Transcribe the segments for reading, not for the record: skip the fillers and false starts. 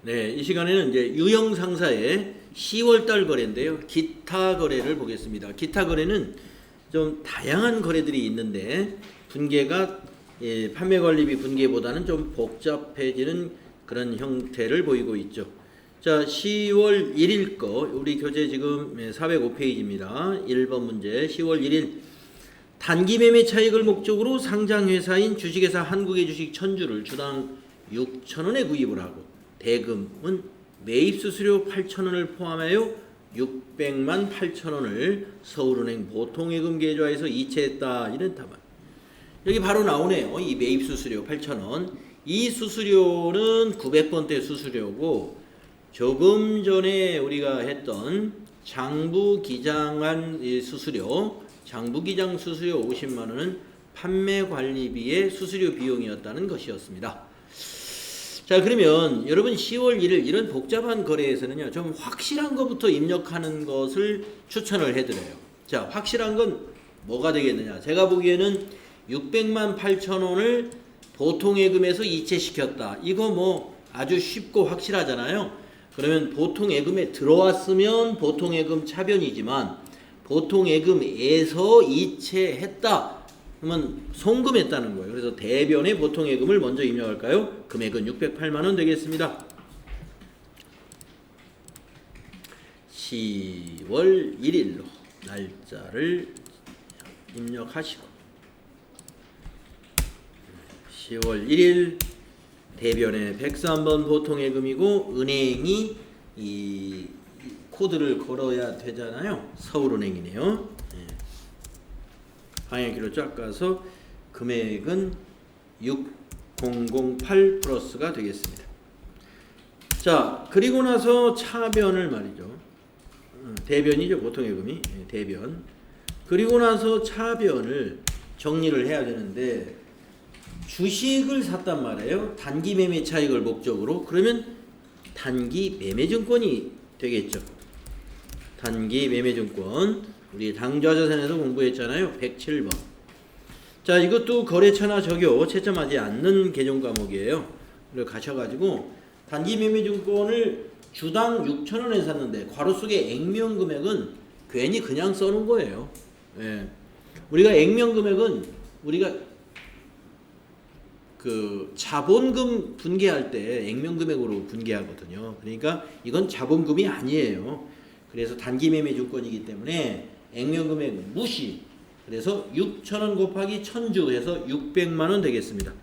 네, 이 시간에는 이제 유형 상사의 10월달 거래인데요. 기타 거래를 보겠습니다. 기타 거래는 좀 다양한 거래들이 있는데 분계가 판매 관리비 분계보다는 좀 복잡해지는 그런 형태를 보이고 있죠. 자, 10월 1일 거 우리 교재 지금 405페이지입니다. 1번 문제 10월 1일 단기 매매 차익을 목적으로 상장회사인 주식회사 한국의 주식 1000주를 주당 6,000원에 구입을 하고 대금은 매입 수수료 8,000원을 포함하여 600만 8천원을 서울은행 보통예금 계좌에서 이체했다. 이런 답안. 여기 바로 나오네요. 이 매입 수수료 8,000원. 이 수수료는 900번대 수수료고 조금 전에 우리가 했던 장부기장한 수수료, 장부기장 수수료 50만원은 판매관리비의 수수료 비용이었다는 것이었습니다. 자, 그러면 여러분 10월 1일 이런 복잡한 거래에서는요 좀 확실한 것부터 입력하는 것을 추천을 해드려요. 자, 확실한 건 뭐가 되겠느냐. 제가 보기에는 600만 8천원을 보통예금에서 이체시켰다. 이거 뭐 아주 쉽고 확실하잖아요. 그러면 보통예금에 들어왔으면 보통예금 차변이지만 보통예금에서 이체했다. 그러면 송금했다는 거예요. 그래서 대변의 보통예금을 먼저 입력할까요? 금액은 608만원 되겠습니다. 10월 1일로 날짜를 입력하시고 10월 1일 대변의 103번 보통예금이고 은행이 이 코드를 걸어야 되잖아요. 서울은행이네요. 방향키로 쫙 가서 금액은 6008 플러스가 되겠습니다. 자, 그리고 나서 차변을 말이죠. 대변이죠. 보통예금이. 대변. 그리고 나서 차변을 정리를 해야 되는데 주식을 샀단 말이에요. 단기 매매 차익을 목적으로. 그러면 단기 매매증권이 되겠죠. 단기 매매증권. 우리 당좌자산에서 공부했잖아요. 107번. 자, 이것도 거래처나 적요 채점하지 않는 개정 과목이에요. 그리고 가셔가지고 단기 매매증권을 주당 6,000원에 샀는데 괄호 속에 액면 금액은 괜히 그냥 써놓은 거예요. 예. 우리가 액면 금액은 우리가 그 자본금 분계할 때 액면 금액으로 분계하거든요. 그러니까 이건 자본금이 아니에요. 그래서 단기 매매증권이기 때문에 액면 금액 무시. 그래서 6,000원 곱하기 1000주 해서 600만원 되겠습니다.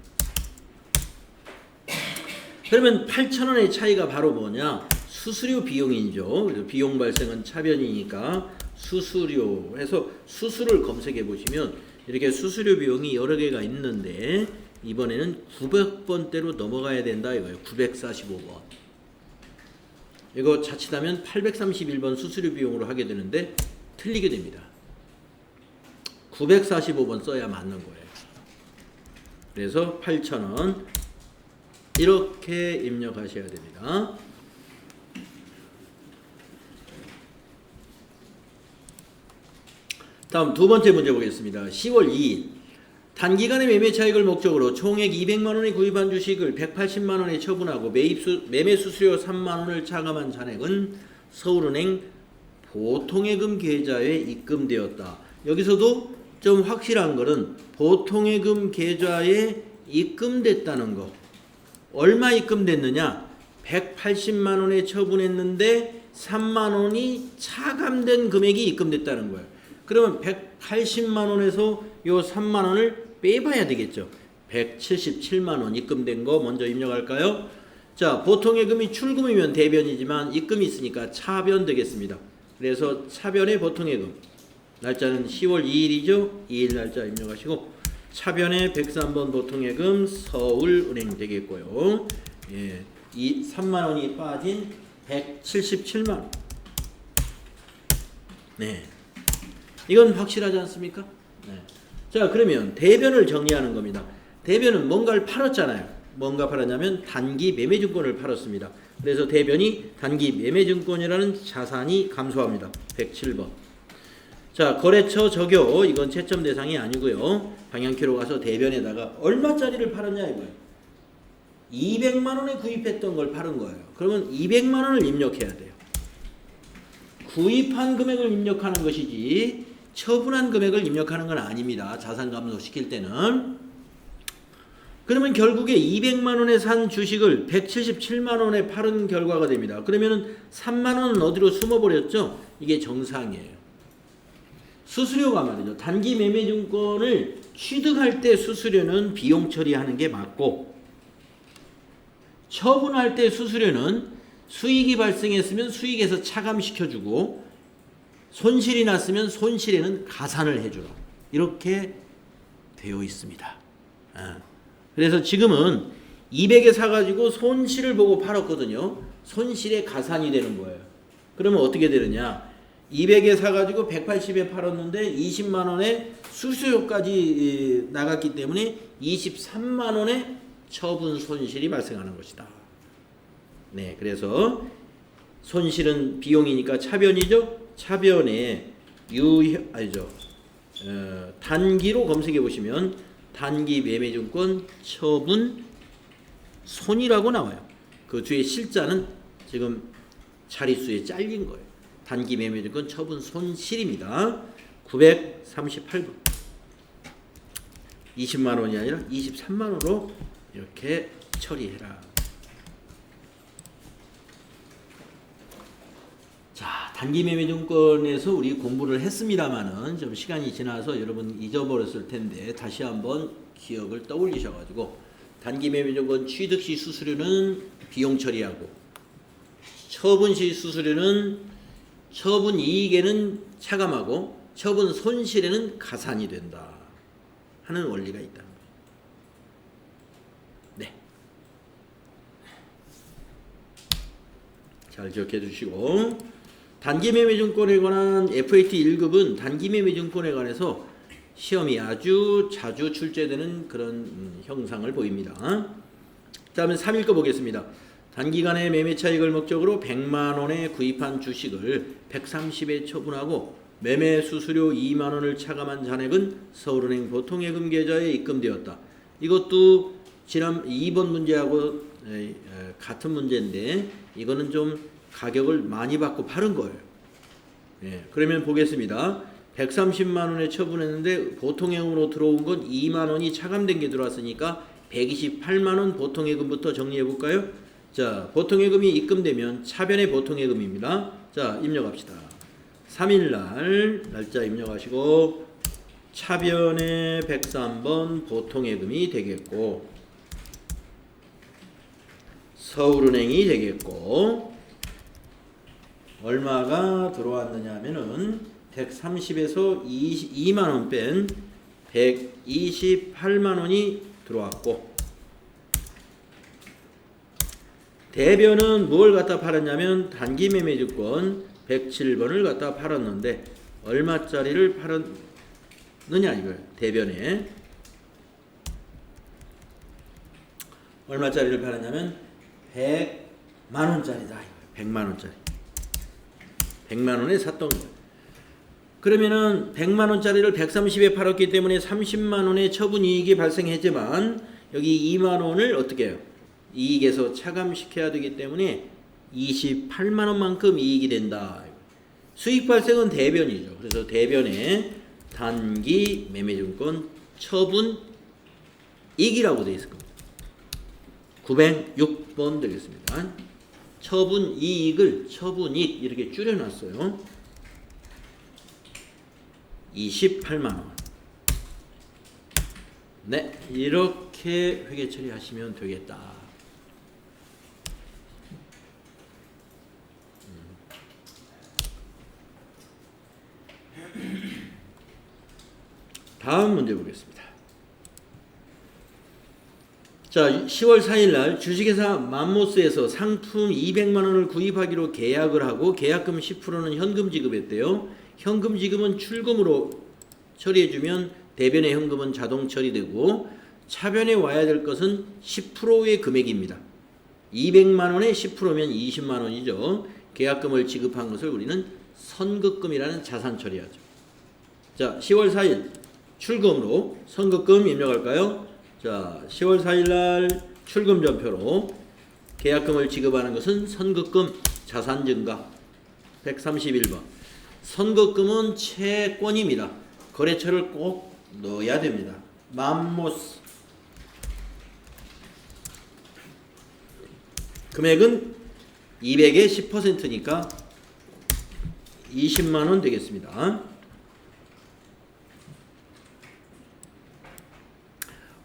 그러면 8,000원의 차이가 바로 뭐냐? 수수료 비용이죠. 그래서 비용 발생은 차변이니까 수수료 해서 수수를 검색해 보시면 이렇게 수수료 비용이 여러 개가 있는데 이번에는 900번대로 넘어가야 된다 이거예요. 945번. 이거 자칫하면 831번 수수료 비용으로 하게 되는데 틀리게 됩니다. 945번 써야 맞는 거예요. 그래서 8,000원 이렇게 입력하셔야 됩니다. 다음 두 번째 문제 보겠습니다. 10월 2일 단기간의 매매 차익을 목적으로 총액 200만원에 구입한 주식을 180만원에 처분하고 매매 수수료 3만원을 차감한 잔액은 서울은행 보통예금 계좌에 입금되었다. 여기서도 좀 확실한 거는 보통예금 계좌에 입금됐다는 거. 얼마 입금됐느냐? 180만원에 처분했는데 3만원이 차감된 금액이 입금됐다는 거예요. 그러면 180만원에서 요 3만원을 빼봐야 되겠죠. 177만원 입금된 거 먼저 입력할까요? 자, 보통예금이 출금이면 대변이지만 입금이 있으니까 차변 되겠습니다. 그래서 차변의 보통예금 날짜는 10월 2일이죠. 2일 날짜 입력하시고 차변의 103번 보통예금 서울은행 되겠고요. 예, 이 3만원이 빠진 177만원. 네, 이건 확실하지 않습니까? 네. 자, 그러면 대변을 정리하는 겁니다. 대변은 뭔가를 팔았잖아요. 뭔가 팔았냐면 단기 매매증권을 팔았습니다. 그래서 대변이 단기 매매증권이라는 자산이 감소합니다. 107번. 자, 거래처 적요. 이건 채점 대상이 아니고요. 방향키로 가서 대변에다가 얼마짜리를 팔았냐 이거예요. 200만 원에 구입했던 걸 팔은 거예요. 그러면 200만 원을 입력해야 돼요. 구입한 금액을 입력하는 것이지 처분한 금액을 입력하는 건 아닙니다. 자산 감소시킬 때는. 그러면 결국에 200만 원에 산 주식을 177만 원에 팔은 결과가 됩니다. 그러면 3만 원은 어디로 숨어버렸죠? 이게 정상이에요. 수수료가 말이죠. 단기 매매증권을 취득할 때 수수료는 비용 처리하는 게 맞고, 처분할 때 수수료는 수익이 발생했으면 수익에서 차감시켜주고, 손실이 났으면 손실에는 가산을 해주라. 이렇게 되어 있습니다. 그래서 지금은 200에 사가지고 손실을 보고 팔았거든요. 손실에 가산이 되는 거예요. 그러면 어떻게 되느냐? 200에 사가지고 180에 팔았는데 20만 원에 수수료까지 나갔기 때문에 23만 원의 처분 손실이 발생하는 것이다. 네, 그래서 손실은 비용이니까 차변이죠. 차변에 단기로 검색해 보시면 단기 매매증권 처분 손이라고 나와요. 그 뒤에 실자는 지금 자릿수에 잘린 거예요. 단기 매매증권 처분 손실입니다. 938번. 20만 원이 아니라 23만 원으로 이렇게 처리해라. 자, 단기 매매증권에서 우리 공부를 했습니다만은 좀 시간이 지나서 여러분 잊어버렸을 텐데 다시 한번 기억을 떠올리셔가지고, 단기 매매증권 취득 시 수수료는 비용 처리하고, 처분 시 수수료는 처분 이익에는 차감하고 처분 손실에는 가산이 된다 하는 원리가 있다는 거예요. 네. 잘 기억해 주시고, 단기 매매증권에 관한 FAT 1급은 단기 매매증권에 관해서 시험이 아주 자주 출제되는 그런 형상을 보입니다. 다음에 3일거 보겠습니다. 단기간의 매매 차익을 목적으로 100만 원에 구입한 주식을 130에 처분하고 매매 수수료 2만 원을 차감한 잔액은 서울은행 보통예금 계좌에 입금되었다. 이것도 지난 2번 문제하고 같은 문제인데 이거는 좀 가격을 많이 받고 팔은 거예요. 예, 그러면 보겠습니다. 130만 원에 처분했는데 보통예금으로 들어온 건 2만 원이 차감된 게 들어왔으니까 128만 원 보통예금부터 정리해 볼까요? 자, 보통예금이 입금되면 차변의 보통예금입니다. 자, 입력합시다. 3일날 날짜 입력하시고 차변의 103번 보통예금이 되겠고, 서울은행이 되겠고, 얼마가 들어왔느냐 하면은 130에서 2만원 뺀 128만원이 들어왔고, 대변은 무엇을 갖다 팔았냐면 단기 매매증권 107번을 갖다 팔았는데 얼마짜리를 팔았느냐 이거예요. 대변에 얼마짜리를 팔았냐면 100만원짜리다. 100만원짜리. 100만원에 샀던 거예요. 그러면은 100만원짜리를 130에 팔았기 때문에 30만원의 처분이익이 발생했지만 여기 2만원을 어떻게 해요? 이익에서 차감시켜야 되기 때문에 28만원만큼 이익이 된다. 수익 발생은 대변이죠. 그래서 대변에 단기 매매증권 처분이익이라고 되어 있을 겁니다. 906번 되겠습니다. 처분이익을 처분이익 이렇게 줄여놨어요. 28만원. 네, 이렇게 회계 처리하시면 되겠다. 다음 문제 보겠습니다. 자, 10월 4일날 주식회사 맘모스에서 상품 200만원을 구입하기로 계약을 하고 계약금 10%는 현금 지급했대요. 현금 지급은 출금으로 처리해주면 대변의 현금은 자동 처리되고 차변에 와야 될 것은 10%의 금액입니다. 200만원에 10%면 20만원이죠. 계약금을 지급한 것을 우리는 선급금이라는 자산 처리하죠. 자, 10월 4일 출금으로 선급금 입력할까요? 자, 10월 4일 날 출금전표로 계약금을 지급하는 것은 선급금, 자산증가. 131번. 선급금은 채권입니다. 거래처를 꼭 넣어야 됩니다. 맘모스. 금액은 200의 10%니까 20만원 되겠습니다.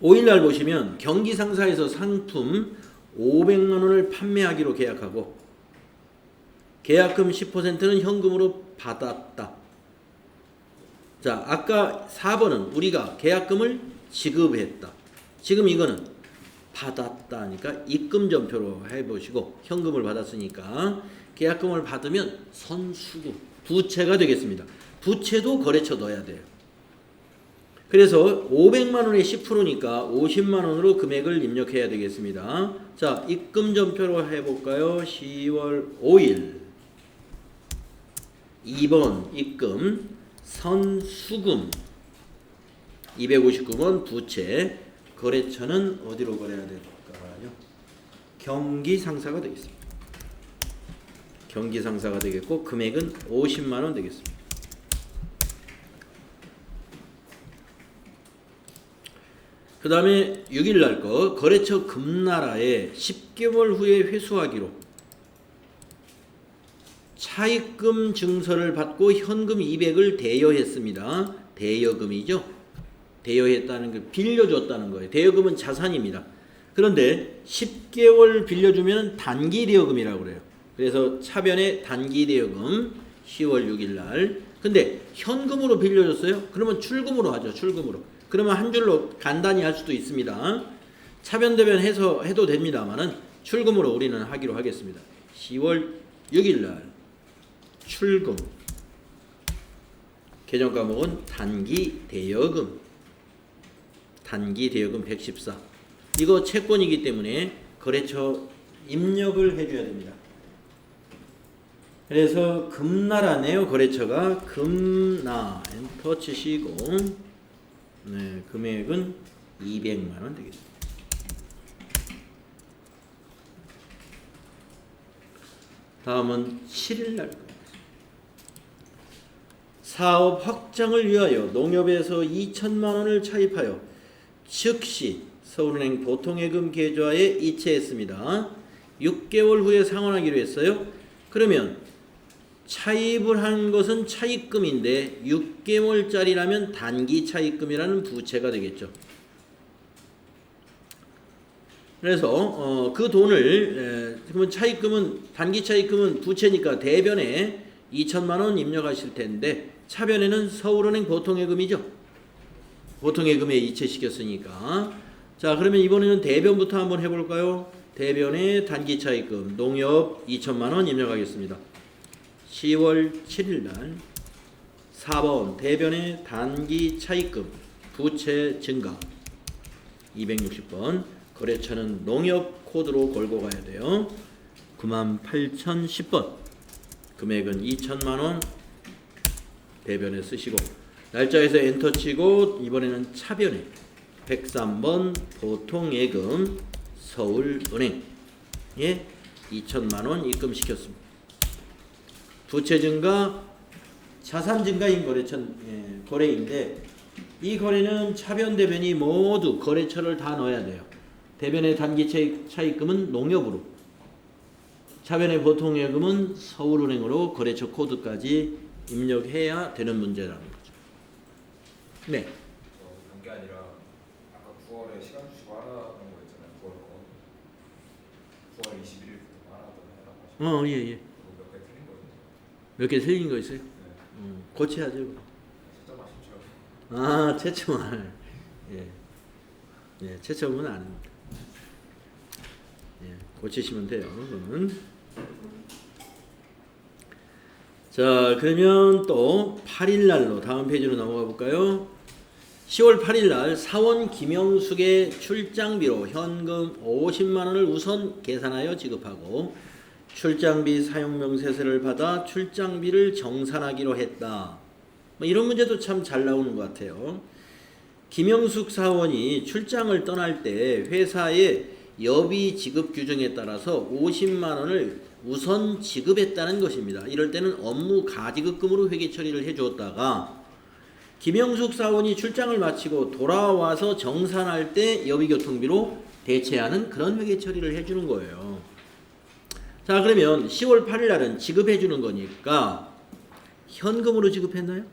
5일날 보시면 경기상사에서 상품 500만원을 판매하기로 계약하고 계약금 10%는 현금으로 받았다. 자, 아까 4번은 우리가 계약금을 지급했다. 지금 이거는 받았다니까 입금전표로 해보시고 현금을 받았으니까 계약금을 받으면 선수금, 부채가 되겠습니다. 부채도 거래처 넣어야 돼요. 그래서 500만원의 10%니까 50만원으로 금액을 입력해야 되겠습니다. 자, 입금전표로 해볼까요? 10월 5일 2번 입금 선수금 259번 부채. 거래처는 어디로 거래해야 될까요? 경기상사가 되겠습니다. 경기상사가 되겠고 금액은 50만원 되겠습니다. 그 다음에 6일날 거 거래처 금나라에 10개월 후에 회수하기로 차입금 증서를 받고 현금 200을 대여했습니다. 대여금이죠. 대여했다는 게 빌려줬다는 거예요. 대여금은 자산입니다. 그런데 10개월 빌려주면 단기 대여금이라고 그래요. 그래서 차변의 단기 대여금 10월 6일 날. 근데 현금으로 빌려줬어요? 그러면 출금으로 하죠. 출금으로. 그러면 한 줄로 간단히 할 수도 있습니다. 차변 대변 해서 해도 됩니다만은 출금으로 우리는 하기로 하겠습니다. 10월 6일 날 출금. 개정 과목은 단기 대여금. 단기 대여금 114. 이거 채권이기 때문에 거래처 입력을 해줘야 됩니다. 그래서 금나라네요. 거래처가 금나 엔터 치시고 네, 금액은 200만원 되겠습니다. 다음은 7일날 사업 확장을 위하여 농협에서 2천만원을 차입하여 즉시 서울은행 보통예금 계좌에 이체했습니다. 6개월 후에 상환하기로 했어요. 그러면 차입을 한 것은 차입금인데 6개월짜리라면 단기 차입금이라는 부채가 되겠죠. 그래서 그 돈을 그러면 차입금은 단기 차입금은 부채니까 대변에 2천만원 입력하실 텐데 차변에는 서울은행 보통예금이죠. 보통예금에 이체시켰으니까. 자, 그러면 이번에는 대변부터 한번 해볼까요? 대변에 단기 차입금 농협 2천만원 입력하겠습니다. 10월 7일날 4번 대변에 단기 차입금 부채 증가 260번 거래처는 농협 코드로 걸고 가야 돼요. 98,010번 금액은 2천만원 대변에 쓰시고 날짜에서 엔터 치고 이번에는 차변에 103번 보통예금 서울은행에 2천만원 입금시켰습니다. 부채 증가, 자산 증가인 거래인데 이 거래는 차변 대변이 모두 거래처를 다 넣어야 돼요. 대변의 단기 차입금은 농협으로, 차변의 보통예금은 서울은행으로 거래처 코드까지 입력해야 되는 문제라는 거죠. 네. 그게 아니라 아까 9월에 시간 주시고 하라는 거 있잖아요. 9월 21일부터 하라고 하시고. 예. 몇 개 틀린 거예요? 몇 개 틀린 거 있어요? 네. 고쳐야죠. 진짜 맛있죠. 아, 채점을. 예, 채점은 아닙니다. 예, 고치시면 돼요. 그러면. 자, 그러면 또 8일 날로 다음 페이지로 넘어가 볼까요? 10월 8일 날 사원 김영숙의 출장비로 현금 50만 원을 우선 계산하여 지급하고 출장비 사용 명세서를 받아 출장비를 정산하기로 했다. 뭐 이런 문제도 참 잘 나오는 것 같아요. 김영숙 사원이 출장을 떠날 때 회사에 여비 지급 규정에 따라서 50만 원을 우선 지급했다는 것입니다. 이럴 때는 업무 가지급금으로 회계 처리를 해주었다가 김영숙 사원이 출장을 마치고 돌아와서 정산할 때 여비교통비로 대체하는 그런 회계 처리를 해주는 거예요. 자, 그러면 10월 8일 날은 지급해주는 거니까 현금으로 지급했나요?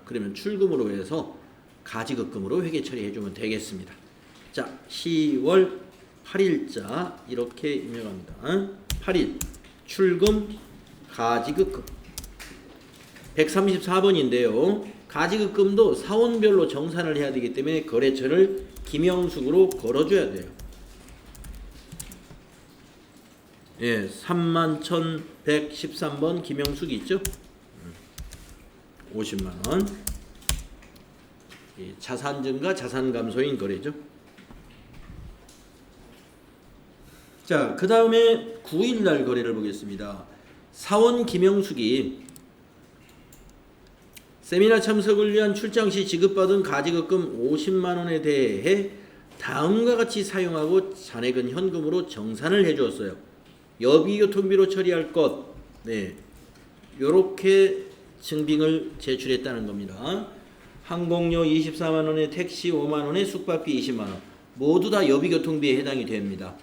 그러면 출금으로 해서 가지급금으로 회계 처리해주면 되겠습니다. 자, 10월 8일자 이렇게 입력합니다. 8일 출금 가지급금 134번인데요. 가지급금도 사원별로 정산을 해야 되기 때문에 거래처를 김영숙으로 걸어줘야 돼요. 예, 31,113번 김영숙 있죠? 50만원. 자산 증가, 자산 감소인 거래죠. 자, 그 다음에 9일날 거래를 보겠습니다. 사원 김영숙이 세미나 참석을 위한 출장 시 지급받은 가지급금 50만원에 대해 다음과 같이 사용하고 잔액은 현금으로 정산을 해주었어요. 여비교통비로 처리할 것, 네, 요렇게 증빙을 제출했다는 겁니다. 항공료 24만원에 택시 5만원에 숙박비 20만원 모두 다 여비교통비에 해당이 됩니다.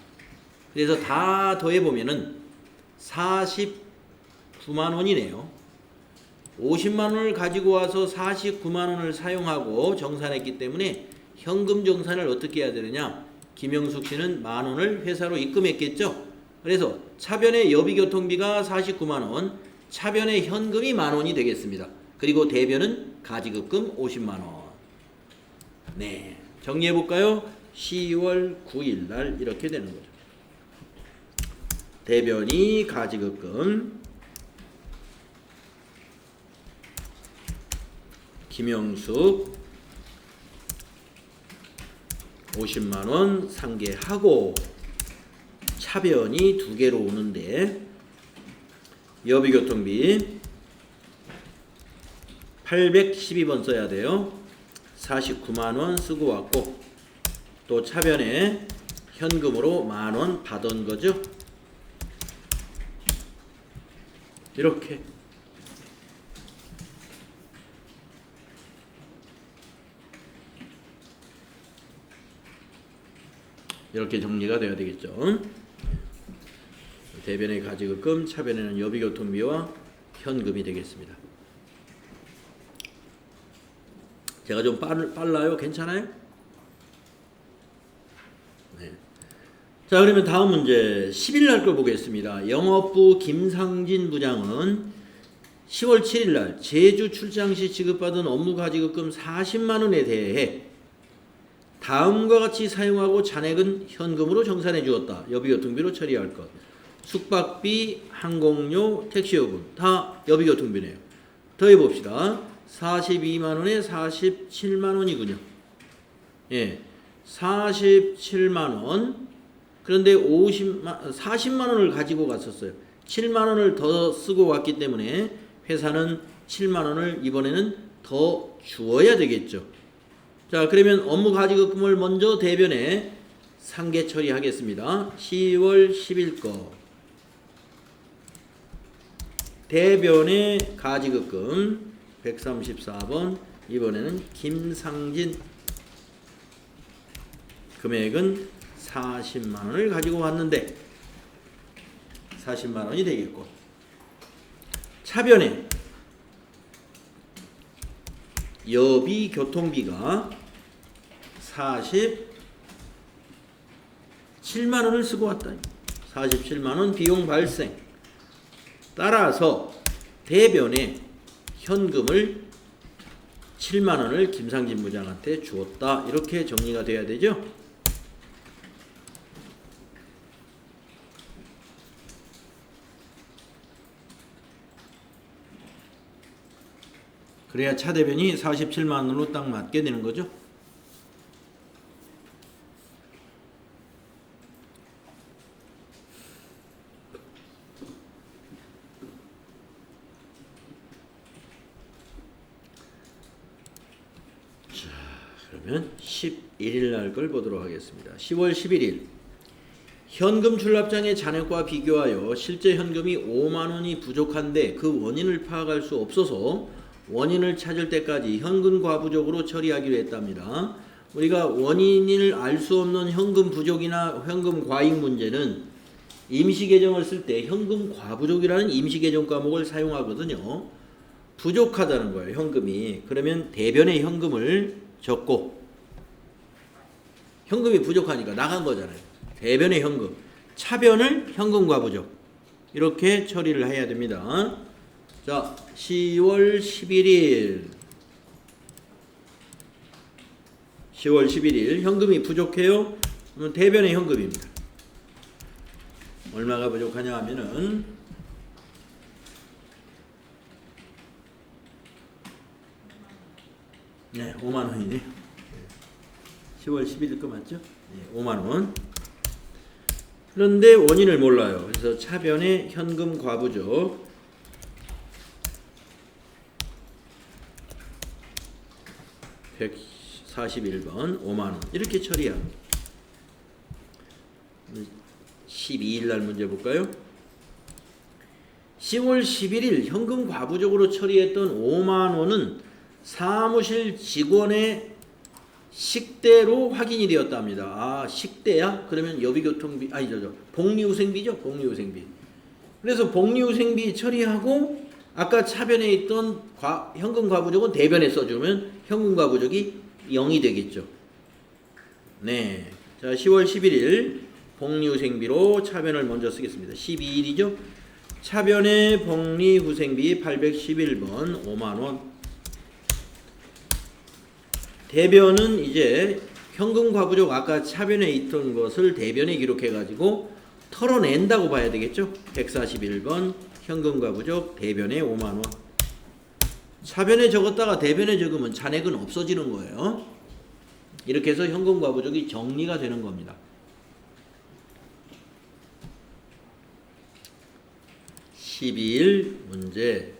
그래서 다 더해보면은 49만원이네요. 50만원을 가지고 와서 49만원을 사용하고 정산했기 때문에 현금 정산을 어떻게 해야 되느냐, 김영숙 씨는 만원을 회사로 입금했겠죠. 그래서 차변의 여비교통비가 49만원, 차변의 현금이 만원이 되겠습니다. 그리고 대변은 가지급금 50만원. 네, 정리해볼까요? 10월 9일 날 이렇게 되는 거죠. 대변이 가지급금, 김영숙 50만원 상계하고 차변이 2개로 오는데 여비교통비 812번 써야 돼요. 49만원 쓰고 왔고 또 차변에 현금으로 만원 받은 거죠. 이렇게 정리가 되어야 되겠죠. 대변의 가지급금, 차변에는 여비교통비와 현금이 되겠습니다. 제가 좀 빨라요? 괜찮아요? 네. 자, 그러면 다음 문제 10일 날 걸 보겠습니다. 영업부 김상진 부장은 10월 7일 날 제주 출장 시 지급받은 업무 가지급금 40만 원에 대해 다음과 같이 사용하고 잔액은 현금으로 정산해 주었다. 여비교통비로 처리할 것. 숙박비, 항공료, 택시요금 다 여비교통비네요. 더해봅시다. 42만 원에 47만 원이군요. 예, 47만 원. 그런데 40만 원을 가지고 갔었어요. 7만 원을 더 쓰고 왔기 때문에 회사는 7만 원을 이번에는 더 주어야 되겠죠. 자, 그러면 업무 가지급금을 먼저 대변에 상계 처리하겠습니다. 10월 10일 거 대변의 가지급금 134번 이번에는 김상진 금액은 40만 원을 가지고 왔는데 40만 원이 되겠고 차변에 여비 교통비가 47만 원을 쓰고 왔다. 47만 원 비용 발생. 따라서 대변에 현금을 7만 원을 김상진 부장한테 주었다. 이렇게 정리가 돼야 되죠. 그래야 차 대변이 47만 원으로 딱 맞게 되는 거죠. 자, 그러면 11일 날 걸 보도록 하겠습니다. 10월 11일 현금 출납장의 잔액과 비교하여 실제 현금이 5만 원이 부족한데 그 원인을 파악할 수 없어서 원인을 찾을 때까지 현금 과부족으로 처리하기로 했답니다. 우리가 원인을 알 수 없는 현금 부족이나 현금 과잉 문제는 임시계정을 쓸 때 현금 과부족이라는 임시계정 과목을 사용하거든요. 부족하다는 거예요, 현금이. 그러면 대변의 현금을 적고, 현금이 부족하니까 나간 거잖아요. 대변의 현금, 차변을 현금 과부족, 이렇게 처리를 해야 됩니다. 자, 10월 11일 현금이 부족해요. 그러면 대변의 현금입니다. 얼마가 부족하냐 하면은 네, 5만 원이네. 10월 11일 거 맞죠? 네, 5만 원. 그런데 원인을 몰라요. 그래서 차변의 현금 과부족, (141번) 5만 원 이렇게 처리합니다. 12일 날 문제 볼까요? 10월 11일 현금 과부족으로 처리했던 5만 원은 사무실 직원의 식대로 확인이 되었답니다. 아, 식대야? 그러면 여비교통비, 복리후생비죠? 복리후생비. 그래서 복리후생비 처리하고 아까 차변에 있던 현금 과부족은 대변에 써주면 현금 과부족이 0이 되겠죠. 네. 자, 10월 11일 복리후생비로 차변을 먼저 쓰겠습니다. 12일이죠? 차변의 복리후생비 811번 5만원. 대변은 이제 현금 과부족 아까 차변에 있던 것을 대변에 기록해 가지고 털어낸다고 봐야 되겠죠. 141번 현금 과부족 대변에 5만 원. 차변에 적었다가 대변에 적으면 잔액은 없어지는 거예요. 이렇게 해서 현금 과부족이 정리가 되는 겁니다. 12일 문제.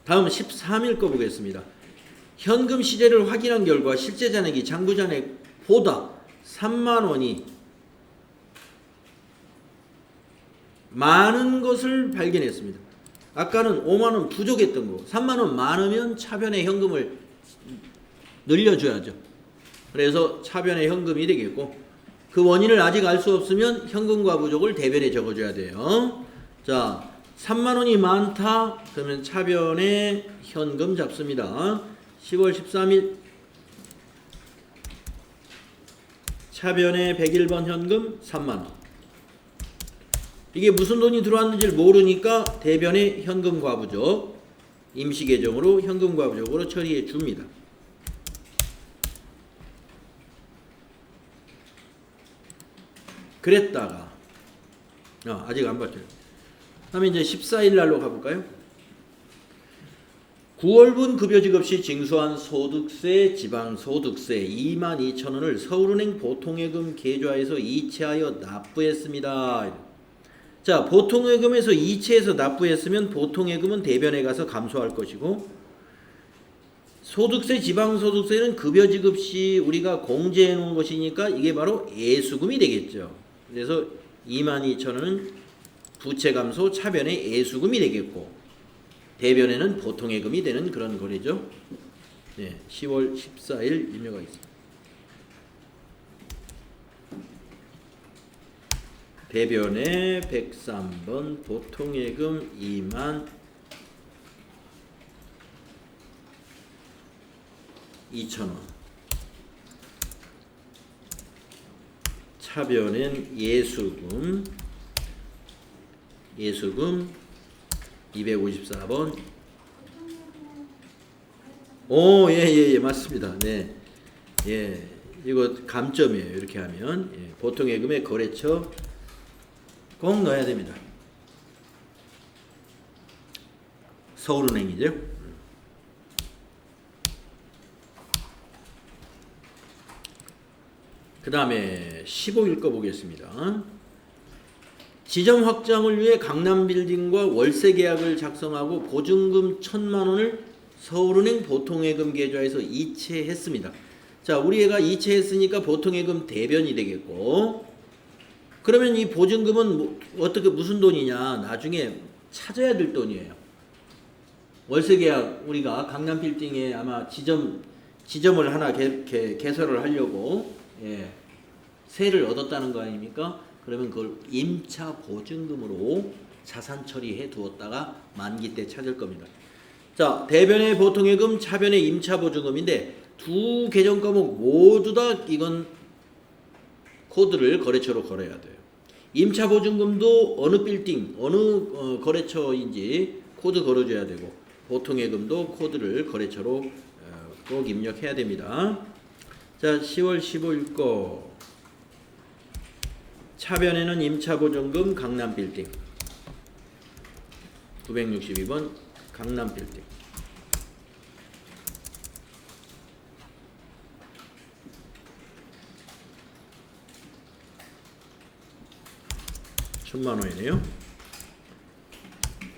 다음 13일 거 보겠습니다. 현금 시제를 확인한 결과 실제 잔액이 장부 잔액보다 3만 원이 많은 것을 발견했습니다. 아까는 5만 원 부족했던 거, 3만 원 많으면 차변의 현금을 늘려줘야죠. 그래서 차변의 현금이 되겠고, 그 원인을 아직 알 수 없으면 현금 과부족을 대변에 적어줘야 돼요. 자, 3만 원이 많다 그러면 차변에 현금 잡습니다. 10월 13일 차변에 101번 현금 3만원. 이게 무슨 돈이 들어왔는지를 모르니까 대변에 현금 과부족, 임시계정으로 현금 과부족으로 처리해 줍니다. 그랬다가 아직 안 봤죠. 다음에 이제 14일 날로 가볼까요? 9월분 급여지급 시 징수한 소득세, 지방소득세 22,000원을 서울은행 보통예금 계좌에서 이체하여 납부했습니다. 자, 보통예금에서 이체해서 납부했으면 보통예금은 대변에 가서 감소할 것이고, 소득세, 지방소득세는 급여지급 시 우리가 공제해 놓은 것이니까 이게 바로 애수금이 되겠죠. 그래서 22,000원은 부채감소 차변의 애수금이 되겠고, 대변에는 보통예금이 되는 그런 거래죠. 네, 10월 14일 입력하겠습니다. 대변에 103번 보통예금 22,000원. 차변엔 예수금 254번. 예, 맞습니다. 네. 예. 이거 감점이에요. 이렇게 하면. 예. 보통예금의 거래처 꼭 넣어야 됩니다. 서울은행이죠. 그 다음에 15일 거 보겠습니다. 지점 확장을 위해 강남빌딩과 월세 계약을 작성하고 보증금 1,000만 원을 서울은행 보통예금 계좌에서 이체했습니다. 자, 우리 애가 이체했으니까 보통예금 대변이 되겠고, 그러면 이 보증금은 어떻게 무슨 돈이냐? 나중에 찾아야 될 돈이에요. 월세 계약 우리가 강남 빌딩에 아마 지점을 하나 개설을 하려고 세를 얻었다는 거 아닙니까? 그러면 그걸 임차 보증금으로 자산 처리해 두었다가 만기 때 찾을 겁니다. 자, 대변의 보통예금, 차변의 임차 보증금인데 두 계정 과목 모두 다 이건 코드를 거래처로 걸어야 돼요. 임차 보증금도 어느 빌딩, 어느 거래처인지 코드 걸어줘야 되고 보통예금도 코드를 거래처로 꼭 입력해야 됩니다. 자, 10월 15일 거 차변에는 임차보증금 강남빌딩 962번 강남빌딩 천만원이네요.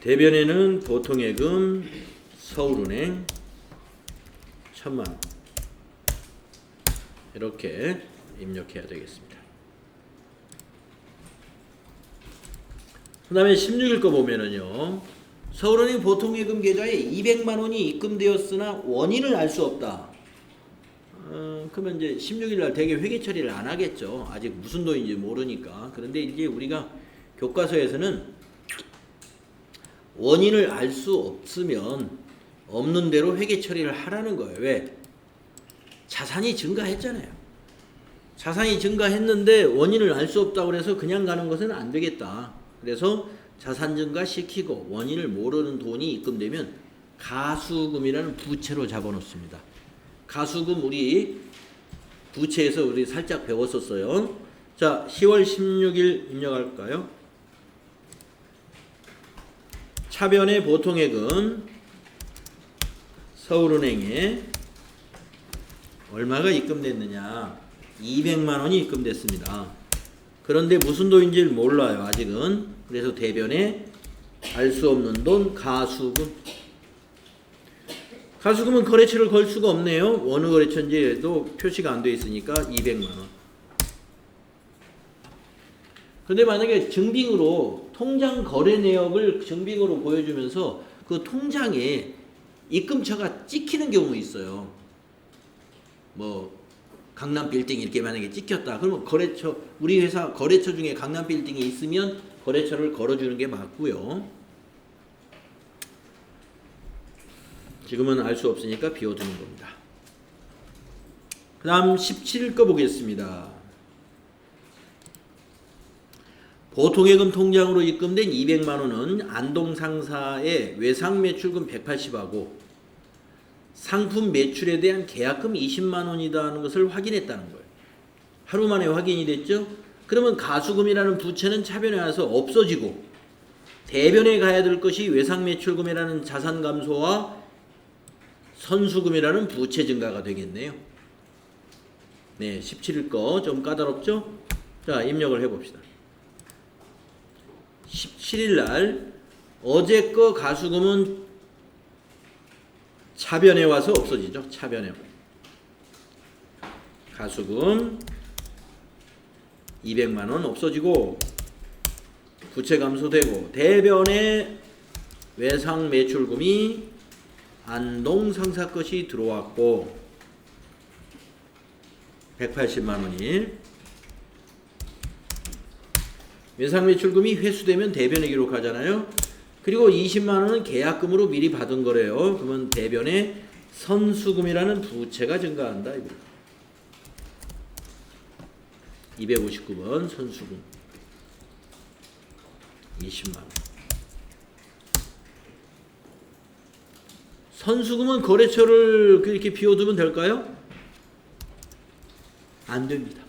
대변에는 보통예금 서울은행 1000만원 이렇게 입력해야 되겠습니다. 그 다음에 16일 거 보면은요, 서울은행 보통예금 계좌에 200만원이 입금되었으나 원인을 알 수 없다. 그러면 이제 16일 날 대개 회계 처리를 안 하겠죠. 아직 무슨 돈인지 모르니까. 그런데 이제 우리가 교과서에서는 원인을 알 수 없으면 없는 대로 회계 처리를 하라는 거예요. 왜? 자산이 증가했잖아요. 자산이 증가했는데 원인을 알 수 없다고 해서 그냥 가는 것은 안 되겠다. 그래서 자산 증가시키고 원인을 모르는 돈이 입금되면 가수금이라는 부채로 잡아놓습니다. 가수금 우리 부채에서 우리 살짝 배웠었어요. 자, 10월 16일 입력할까요? 차변의 보통예금 서울은행에 얼마가 입금됐느냐? 200만원이 입금됐습니다. 그런데 무슨 돈인지 몰라요. 아직은. 그래서 대변에 알 수 없는 돈 가수금. 가수금은 거래처를 걸 수가 없네요. 어느 거래처인지도 표시가 안 돼 있으니까 200만원. 그런데 만약에 증빙으로 통장 거래 내역을 증빙으로 보여주면서 그 통장에 입금처가 찍히는 경우 있어요. 뭐 강남 빌딩 이렇게 만약에 찍혔다. 그러면 거래처 우리 회사 거래처 중에 강남 빌딩이 있으면 거래처를 걸어주는 게 맞고요. 지금은 알 수 없으니까 비워두는 겁니다. 그 다음 17일 거 보겠습니다. 보통예금 통장으로 입금된 200만원은 안동상사의 외상매출금 180하고 상품 매출에 대한 계약금 20만원이라는 것을 확인했다는 거예요. 하루 만에 확인이 됐죠? 그러면 가수금이라는 부채는 차변에 와서 없어지고 대변에 가야 될 것이 외상매출금이라는 자산 감소와 선수금이라는 부채 증가가 되겠네요. 네, 17일 거 좀 까다롭죠? 자, 입력을 해봅시다. 17일 날 어제 거 가수금은 차변에 와서 없어지죠. 차변에 가수금 200만원 없어지고 부채 감소되고 대변에 외상 매출금이 안동 상사 것이 들어왔고 180만원이 외상 매출금이 회수되면 대변에 기록하잖아요. 그리고 20만원은 계약금으로 미리 받은 거래요. 그러면 대변에 선수금이라는 부채가 증가한다. 259번 선수금 20만원. 선수금은 거래처를 이렇게 비워두면 될까요? 안 됩니다.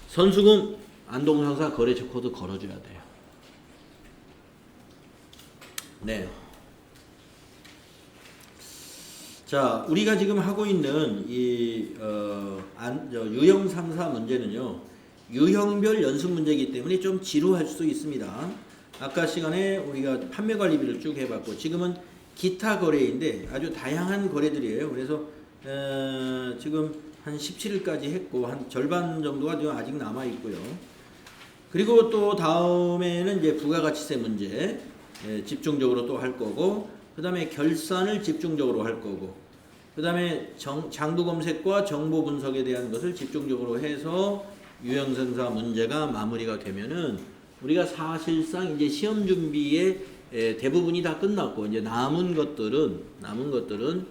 선수금 안동상사 거래처 코드 걸어줘야 돼요. 네. 자, 우리가 지금 하고 있는 이 유형 3사 문제는요, 유형별 연습 문제이기 때문에 좀 지루할 수도 있습니다. 아까 시간에 우리가 판매 관리비를 쭉 해봤고, 지금은 기타 거래인데 아주 다양한 거래들이에요. 그래서 지금 한 17일까지 했고 한 절반 정도가 좀 아직 남아 있고요. 그리고 또 다음에는 이제 부가가치세 문제 집중적으로 또 할 거고, 그 다음에 결산을 집중적으로 할 거고, 그 다음에 장부 검색과 정보 분석에 대한 것을 집중적으로 해서 유형상사 문제가 마무리가 되면은 우리가 사실상 이제 시험 준비의 대부분이 다 끝났고, 이제 남은 것들은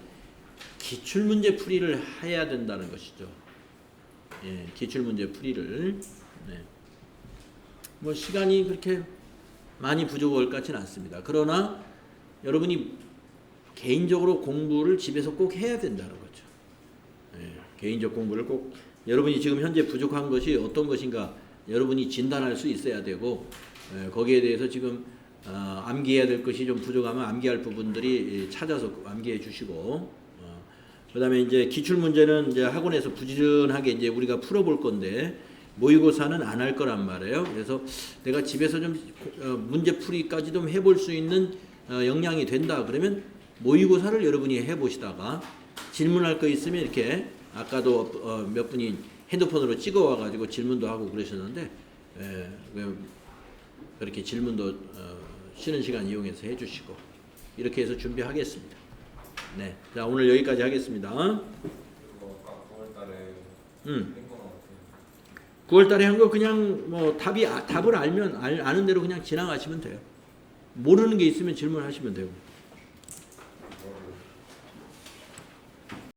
기출문제 풀이를 해야 된다는 것이죠. 예, 기출문제 풀이를. 네. 뭐 시간이 그렇게 많이 부족할 것 같지는 않습니다. 그러나 여러분이 개인적으로 공부를 집에서 꼭 해야 된다는 거죠. 예, 개인적 공부를 꼭, 여러분이 지금 현재 부족한 것이 어떤 것인가 여러분이 진단할 수 있어야 되고, 거기에 대해서 지금 암기해야 될 것이 좀 부족하면 암기할 부분들이 찾아서 암기해 주시고, 그 다음에 이제 기출 문제는 이제 학원에서 부지런하게 이제 우리가 풀어볼 건데, 모의고사는 안 할 거란 말이에요. 그래서 내가 집에서 좀 문제 풀이까지 좀 해볼 수 있는 역량이 된다 그러면 모의고사를 여러분이 해보시다가 질문할 거 있으면 이렇게, 아까도 몇 분이 핸드폰으로 찍어 와가지고 질문도 하고 그러셨는데, 그렇게 질문도 쉬는 시간 이용해서 해주시고, 이렇게 해서 준비하겠습니다. 네, 자 오늘 여기까지 하겠습니다. 그리고 아까 9월달에 음. 한 거는 어떻게? 9월달에 한 거 그냥 뭐 답을 알면 아는 대로 그냥 지나가시면 돼요. 모르는 게 있으면 질문하시면 되고.